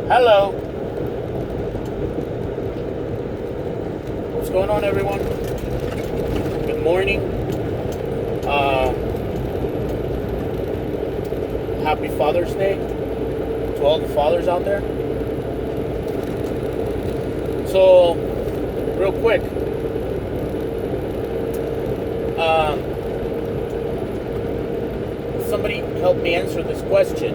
Hello. What's going on, everyone? Good morning. Uh, Happy Father's Day to all the fathers out there. So, real quick, somebody help me answer this question.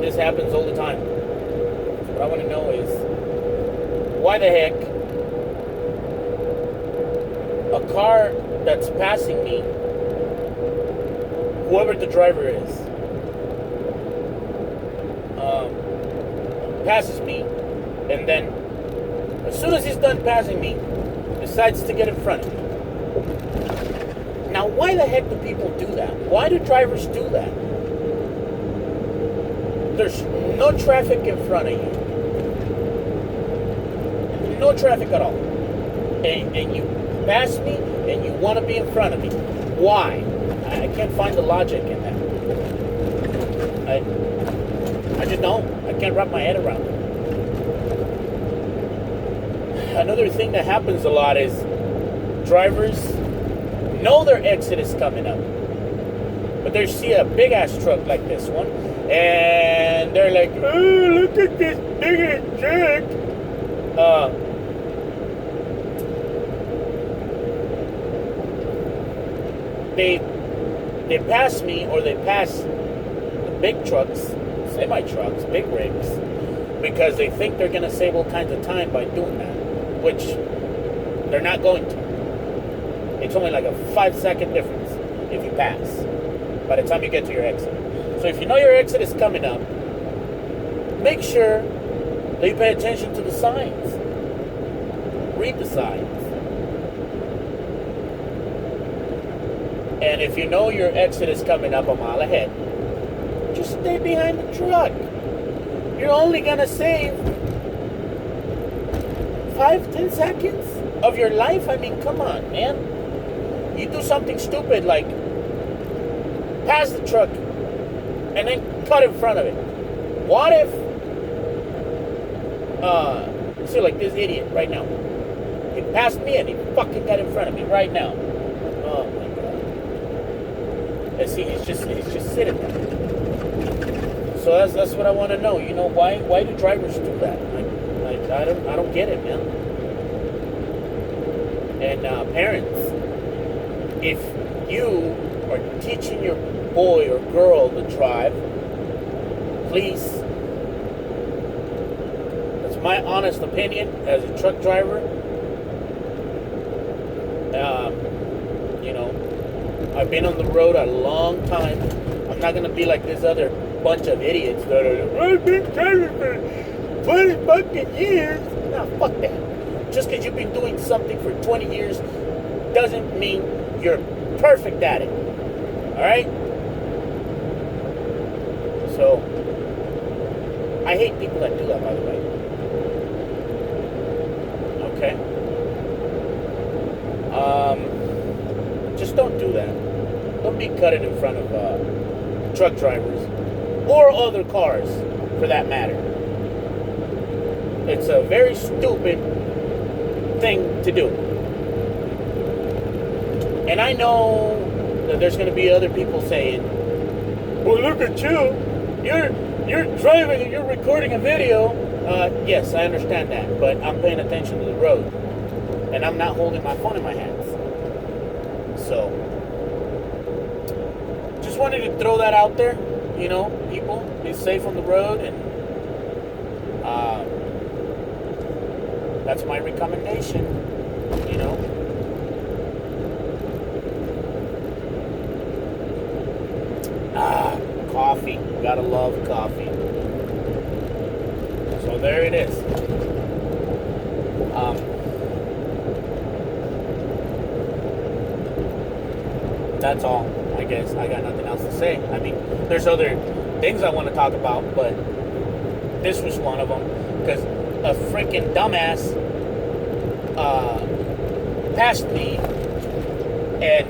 This happens all the time. So what I want to know is, why the heck a car that's passing me, whoever the driver is, passes me, and then as soon as he's done passing me, decides to get in front of me. Now, why the heck do people do that? Why do drivers do that? There's no traffic in front of you. No traffic at all. And you pass me and you want to be in front of me. Why? I can't find the logic in that. I just don't. I can't wrap my head around it. Another thing that happens a lot is drivers know their exit is coming up, but they see a big ass truck like this one, and they're like, "Oh, look at this big ass truck." They pass me, or they pass the big trucks, semi trucks, big rigs, because they think they're gonna save all kinds of time by doing that, which they're not going to. It's only like a 5-second difference if you pass by the time you get to your exit. So if you know your exit is coming up, make sure that you pay attention to the signs. Read the signs. And if you know your exit is coming up a mile ahead, just stay behind the truck. You're only gonna save 5-10 seconds of your life. I mean, come on, man. You do something stupid like pass the truck and then cut in front of it. What if, see, like this idiot right now. He passed me and he fucking got in front of me right now. Oh my god. And see, he's just sitting there. So that's what I want to know. You know, why do drivers do that? I don't get it, man. And parents, if you are teaching your boy or girl to drive, please, that's my honest opinion as a truck driver. You know, I've been on the road a long time. I'm not gonna be like this other bunch of idiots that are like, I've been driving for 20 fucking years. Nah, fuck that. Just because you've been doing something for 20 years doesn't mean you're perfect at it. Alright? So, I hate people that do that, by the way. Okay? Just don't do that. Don't be cutting in front of truck drivers or other cars, for that matter. It's a very stupid thing to do. And I know that there's going to be other people saying, well, look at you. You're driving and you're recording a video. Yes, I understand that, but I'm paying attention to the road. And I'm not holding my phone in my hands. So, just wanted to throw that out there. You know, people, be safe on the road, and that's my recommendation. You know. Coffee. Gotta love coffee. So there it is. That's all, I guess. I got nothing else to say. I mean, there's other things I want to talk about, but this was one of them. Because a freaking dumbass passed me and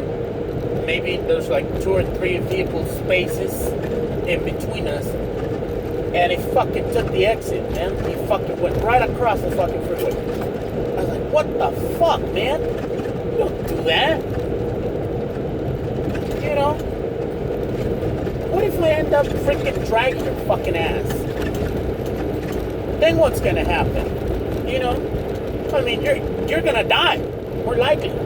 maybe there's like 2 or 3 vehicle spaces in between us. And he fucking took the exit, man. He fucking went right across the fucking freeway. I was like, what the fuck, man? You don't do that. You know? What if we end up freaking dragging your fucking ass? Then what's gonna happen? You know? I mean, you're gonna die. More likely.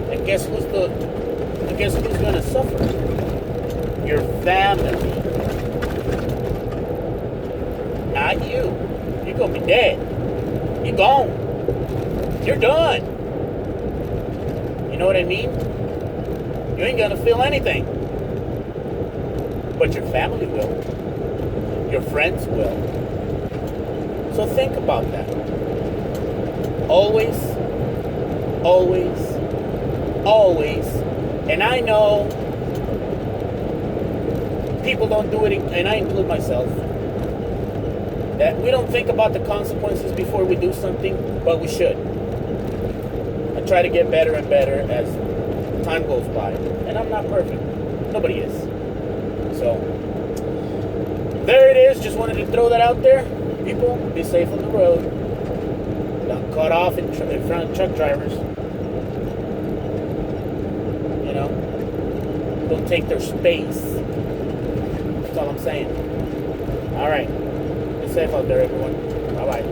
And guess who's gonna suffer? Your family. Not you. You're gonna be dead. You're gone. You're done. You know what I mean? You ain't gonna feel anything. But your family will. Your friends will. So think about that. Always, always, always. And I know people don't do it, and I include myself, that we don't think about the consequences before we do something, but we should. I try to get better and better as time goes by. And I'm not perfect. Nobody is. So, there it is. Just wanted to throw that out there. People, be safe on the road. Don't cut off in front of truck drivers. You know? Don't take their space. That's all I'm saying. Alright. Be safe out there, everyone. Bye-bye.